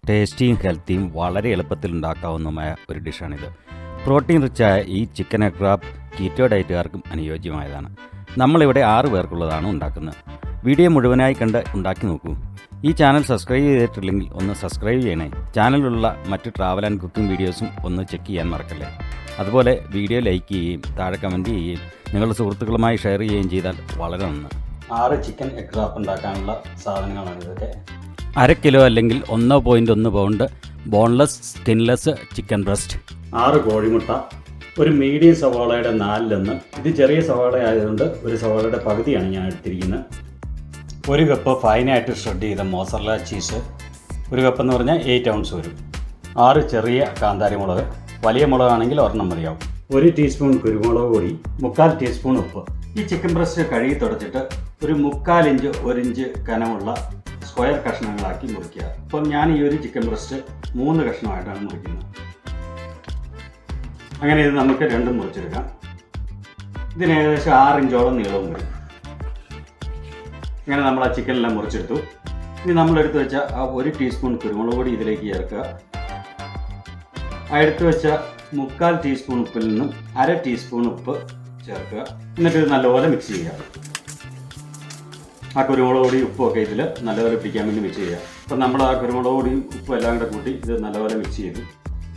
ടേസ്റ്റിയും ഹെൽത്തിയും വളരെ എളുപ്പത്തിൽ ഉണ്ടാക്കാവുന്നതുമായ ഒരു ഡിഷാണിത്. പ്രോട്ടീൻ റിച്ചായ ഈ ചിക്കൻ എഗ് റാപ്പ് കീറ്റോ ഡയറ്റുകാർക്കും അനുയോജ്യമായതാണ്. നമ്മളിവിടെ 6 പേർക്കുള്ളതാണ് ഉണ്ടാക്കുന്നത്. വീഡിയോ മുഴുവനായി കണ്ട് ഉണ്ടാക്കി നോക്കൂ. ഈ ചാനൽ സബ്സ്ക്രൈബ് ചെയ്തിട്ടില്ലെങ്കിൽ ഒന്ന് സബ്സ്ക്രൈബ് ചെയ്യണേ. ചാനലിലുള്ള മറ്റ് ട്രാവൽ ആൻഡ് കുക്കിംഗ് വീഡിയോസും ഒന്ന് ചെക്ക് ചെയ്യാൻ മറക്കല്ലേ. അതുപോലെ വീഡിയോ ലൈക്ക് ചെയ്യുകയും താഴെ കമൻറ്റ് ചെയ്യുകയും നിങ്ങളുടെ സുഹൃത്തുക്കളുമായി ഷെയർ ചെയ്യുകയും ചെയ്താൽ വളരെ നന്ന്. 6 ചിക്കൻ എഗ് റാപ്പ് ഉണ്ടാക്കാനുള്ള സാധനങ്ങളാണ് ഇതൊക്കെ. 1/2 കിലോ അല്ലെങ്കിൽ 1.1 pound boneless skinless chicken breast, 6 കോഴിമുട്ട, ഒരു മീഡിയം സവാളയുടെ 4 ഇത് ചെറിയ സവാള ആയതുകൊണ്ട് ഒരു സവാളയുടെ പകുതിയാണ് ഞാൻ എടുത്തിരിക്കുന്നത്. 1 കപ്പ് ഫൈനായിട്ട് ഷ്രെഡ് ചെയ്ത മോസറല്ല ചീസ്, 1 കപ്പ് എന്ന് പറഞ്ഞാൽ 8 ഔൺസ് വരും. 6 ചെറിയ കാന്താരി മുളക്, വലിയ മുളകാണെങ്കിൽ 1 മതിയാവും. 1 ടീസ്പൂൺ കുരുമുളക് പൊടി, 3/4 ടീസ്പൂൺ ഉപ്പ്. ഈ ചിക്കൻ ബ്രസ്റ്റ് കഴുകി തുടച്ചിട്ട് ഒരു 3/4 ഇഞ്ച് 1 ഇഞ്ച് കനമുള്ള സ്ക്വയർ കഷ്ണങ്ങളാക്കി മുറിക്കുക. അപ്പം ഞാൻ ഈ ഒരു ചിക്കൻ ബ്രസ്റ്റ് 3 കഷ്ണമായിട്ടാണ് മുറിക്കുന്നത്. അങ്ങനെ ഇത് നമുക്ക് രണ്ടും മുറിച്ചെടുക്കാം. ഇതിന് ഏകദേശം 6 ഇഞ്ചോളം നീളവും വരും. അങ്ങനെ നമ്മൾ ആ ചിക്കനെല്ലാം മുറിച്ചെടുത്തു. ഇനി നമ്മളെടുത്ത് വെച്ച ആ 1 ടീസ്പൂൺ കുരുമുളക് പൊടി ഇതിലേക്ക് ചേർക്കുക. ആ എടുത്ത് വെച്ച 3/4 ടീസ്പൂൺ ഉപ്പിൽ നിന്നും 1/2 ടീസ്പൂൺ ഉപ്പ് ചേർക്കുക. എന്നിട്ട് ഇത് നല്ലപോലെ മിക്സ് ചെയ്യുക. ആ കുരുമുളക് പൊടി ഉപ്പൊക്കെ ഇതിൽ നല്ലപോലെ പിടിക്കാൻ വേണ്ടി മിക്സ് ചെയ്യുക. അപ്പം നമ്മൾ ആ കുരുമുളക് പൊടിയും ഉപ്പും എല്ലാം കൂടെ കൂട്ടി ഇത് നല്ലപോലെ മിക്സ് ചെയ്തു.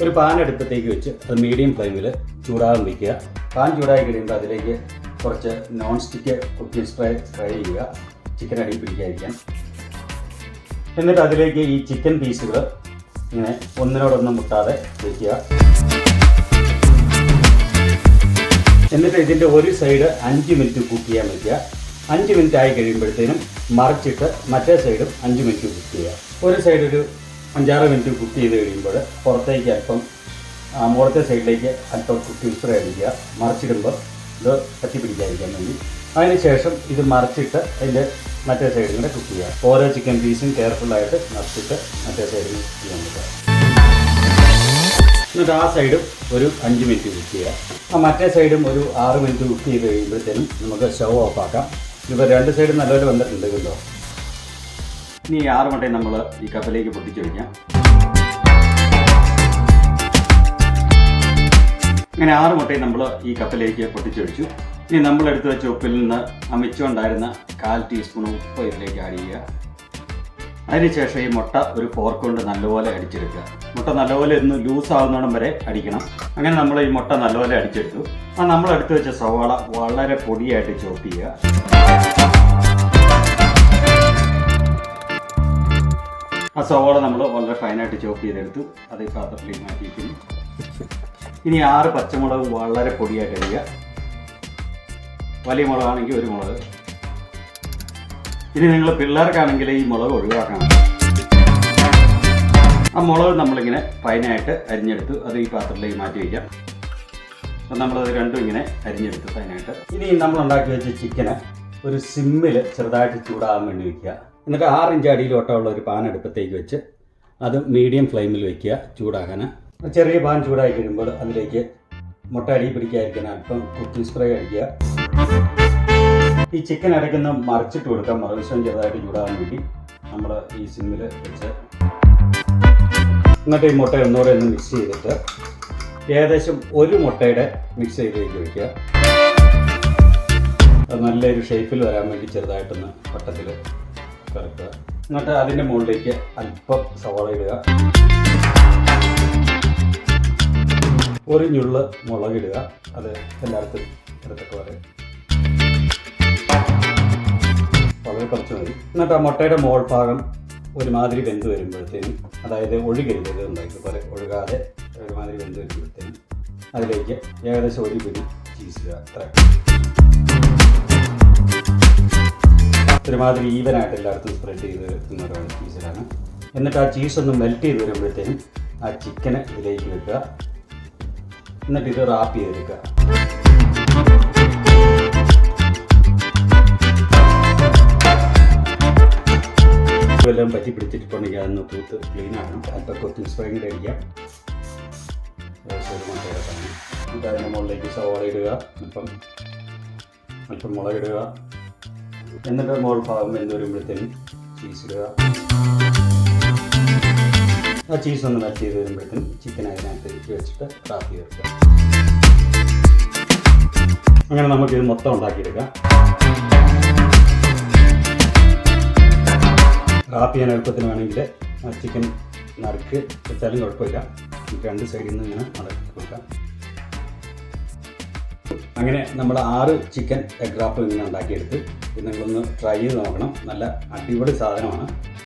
ഒരു പാൻ അടുപ്പത്തേക്ക് വെച്ച് അത് മീഡിയം ഫ്ലെയിമിൽ ചൂടാകാൻ വയ്ക്കുക. പാൻ ചൂടായി കഴിയുമ്പോൾ അതിലേക്ക് കുറച്ച് നോൺ സ്റ്റിക്ക് കുക്കിംഗ് സ്പ്രേ ചെയ്യുക, ചിക്കൻ അടി പിടിക്കാതിരിക്കാൻ. എന്നിട്ട് അതിലേക്ക് ഈ ചിക്കൻ പീസുകൾ ഇങ്ങനെ ഒന്നിനോടൊന്നും മുട്ടാതെ വയ്ക്കുക. എന്നിട്ട് ഇതിൻ്റെ ഒരു സൈഡ് 5 മിനിറ്റ് കുക്ക് ചെയ്യാൻ വയ്ക്കുക. 5 മിനിറ്റ് ആയി കഴിയുമ്പോഴത്തേനും മറിച്ചിട്ട് മറ്റേ സൈഡും 5 മിനിറ്റ് കുക്ക് ചെയ്യുക. ഒരു സൈഡ് ഒരു 5-6 മിനിറ്റ് കുക്ക് ചെയ്ത് കഴിയുമ്പോൾ പുറത്തേക്ക് അല്പം മുകളത്തെ സൈഡിലേക്ക് അല്പം കുക്കിംഗ് സ്പ്രേ അടിക്കുക. മറിച്ചിടുമ്പോൾ ഇത് പറ്റി പിടിക്കാതിരിക്കാൻ വേണ്ടി. അതിനുശേഷം ഇത് മറിച്ചിട്ട് അതിൻ്റെ മറ്റേ സൈഡിൽ കൂടെ കുക്ക് ചെയ്യുക. ഓരോ ചിക്കൻ പീസും കെയർഫുള്ളായിട്ട് മറിച്ചിട്ട് മറ്റേ സൈഡിൽ കുക്ക് ചെയ്യാൻ പറ്റുക. എന്നിട്ട് ആ സൈഡും ഒരു 5 മിനിറ്റ് കുക്ക് ചെയ്യുക. ആ മറ്റേ സൈഡും ഒരു 6 മിനിറ്റ് കുക്ക് ചെയ്ത് കഴിയുമ്പോഴത്തേനും നമുക്ക് സ്റ്റവ് ഓഫ് ആക്കാം. ഇപ്പോൾ 2 സൈഡും നല്ലപോലെ വന്നിട്ടുണ്ട് കണ്ടോ. ഇനി ഈ 6 മുട്ടയും നമ്മൾ ഈ കപ്പിലേക്ക് പൊട്ടിച്ച് വയ്ക്കാം. അങ്ങനെ 6 മുട്ടയും നമ്മൾ ഈ കപ്പിലേക്ക് പൊട്ടിച്ചൊഴിച്ചു. ഇനി നമ്മളെടുത്ത് വെച്ച ഉപ്പിൽ നിന്ന് ആ മിച്ചമുണ്ടായിരുന്ന 1/4 ടീസ്പൂൺ ഉപ്പ് ഇതിലേക്ക് ആഡ് ചെയ്യുക. അതിനുശേഷം ഈ മുട്ട ഒരു ഫോർക്ക് കൊണ്ട് നല്ലപോലെ അടിച്ചെടുക്കുക. മുട്ട നല്ലപോലെ ഒന്ന് ലൂസ് ആവുന്നിടം വരെ അടിക്കണം. അങ്ങനെ നമ്മൾ ഈ മുട്ട നല്ലപോലെ അടിച്ചെടുത്തു. ആ നമ്മളെടുത്ത് വെച്ച സവാള വളരെ പൊടിയായിട്ട് ചോപ്പ് ചെയ്യുക. ആ സവാള നമ്മൾ വളരെ ഫൈനായിട്ട് ചോപ്പ് ചെയ്തെടുത്തു. അത് ഈ പാത്രത്തിലേക്ക് മാറ്റിയിരിക്കുന്നു. ഇനി 6 പച്ചമുളക് വളരെ പൊടിയായിട്ട് അരിയുക. വലിയ മുളകാണെങ്കിൽ 1 മുളക്. ഇനി നിങ്ങൾ പിള്ളേർക്കാണെങ്കിൽ ഈ മുളക് ഒഴിവാക്കണം. ആ മുളക് നമ്മളിങ്ങനെ ഫൈനായിട്ട് അരിഞ്ഞെടുത്തു. അത് ഈ പാത്രത്തിലേക്ക് മാറ്റി വയ്ക്കാം. അപ്പം നമ്മളത് രണ്ടും ഇങ്ങനെ അരിഞ്ഞെടുത്തു ഫൈനായിട്ട്. ഇനി നമ്മൾ ഉണ്ടാക്കി വെച്ച ചിക്കന് ഒരു സിമ്മിൽ ചെറുതായിട്ട് ചൂടാകാൻ വേണ്ടി വയ്ക്കുക. എന്നിട്ട് 6 ഇഞ്ച് അടിയിലോട്ടമുള്ള ഒരു പാൻ അടുപ്പത്തേക്ക് വെച്ച് അത് മീഡിയം ഫ്ലെയിമിൽ വയ്ക്കുക ചൂടാകാൻ. ചെറിയ പാൻ ചൂടായി കഴിയുമ്പോൾ അതിലേക്ക് മുട്ട അടി പിടിക്കാതിരിക്കാൻ അല്പം കുക്കിംഗ് സ്പ്രേ അടിക്കുക. ഈ ചിക്കൻ അടയ്ക്കുന്ന മറിച്ചിട്ട് കൊടുക്കാം. മറുവശം ചെറുതായിട്ട് ചൂടാകാൻ വേണ്ടി നമ്മൾ ഈ സിമ്മിൽ വെച്ച് എന്നിട്ട് ഈ മുട്ട ഒന്നുകൂടെ ഒന്ന് മിക്സ് ചെയ്തിട്ട് ഏകദേശം 1 മുട്ടയുടെ മിക്സ് ചെയ്തേക്ക് വയ്ക്കുക. അത് നല്ലൊരു ഷേപ്പിൽ വരാൻ വേണ്ടി ചെറുതായിട്ടൊന്ന് വട്ടത്തിൽ കറക്കുക. എന്നിട്ട് അതിൻ്റെ മുകളിലേക്ക് അല്പം സവാള ഇടുക. 1 ഞുള്ള് മുളകിടുക. അത് എല്ലായിടത്തും ഇടത്തൊക്കെ വരെ വളരെ കുറച്ച് മതി. എന്നിട്ട് ആ മുട്ടയുടെ മോൾ ഭാഗം ഒരുമാതിരി വെന്ത് വരുമ്പോഴത്തേനും, അതായത് ഒഴുകരുത്, ഉണ്ടാക്കി പോലെ ഒഴുകാതെ ഒരുമാതിരി വെന്ത് വരുമ്പോഴത്തേനും അതിലേക്ക് ഏകദേശം 1 പിടി ചീസ് ഇടുക. അത്ര ഒരുമാതിരി ഈവനായിട്ട് എല്ലായിടത്തും സ്പ്രെഡ് ചെയ്ത് വെക്കുന്ന ചീസിലാണ്. എന്നിട്ട് ആ ചീസ് ഒന്ന് മെൽറ്റ് ചെയ്ത് വരുമ്പോഴത്തേനും ആ ചിക്കന് ഇതിലേക്ക് വെക്കുക. എന്നിട്ട് ഇത് റാപ്പ് ചെയ്തെടുക്കുക. എല്ലാം പറ്റി പിടിച്ചിട്ടുണ്ടെങ്കിൽ അതൊന്ന് തൂത്ത് ക്ലീൻ ആക്കണം. അല്പം കുക്കിംഗ് സ്പ്രേ കൂടെ അടിക്കാം. എന്നിട്ട് അതിൻ്റെ മുകളിലേക്ക് സവാള ഇടുക, അല്പം മുളകിടുക. എന്നിട്ട് മുകൾ ഭാഗം വെന്ത് വരുമ്പോഴത്തേനും ചീസ് ഇടുക. ആ ചീസ് ഒന്ന് മെൽറ്റ് ചെയ്ത് വരുമ്പോഴത്തേനും ചിക്കൻ അതിനകത്തേക്ക് വെച്ചിട്ട് റാപ്പ് ചെയ്തെടുക്കാം. അങ്ങനെ നമുക്കിത് മൊത്തം ഉണ്ടാക്കിയെടുക്കാം. റാപ്പ് ചെയ്യാൻ എളുപ്പത്തിന് വേണമെങ്കിൽ ചിക്കൻ നറുക്ക് വെച്ചാലും കുഴപ്പമില്ല. രണ്ട് സൈഡിൽ നിന്ന് ഇങ്ങനെ മടക്കി കൊടുക്കാം. അങ്ങനെ നമ്മൾ 6 ചിക്കൻ എഗ് റാപ്പ് ഇങ്ങനെ ഉണ്ടാക്കിയെടുത്ത് ഇത് നിങ്ങളൊന്ന് ട്രൈ ചെയ്ത് നോക്കണം. നല്ല അടിപൊളി സാധനമാണ്.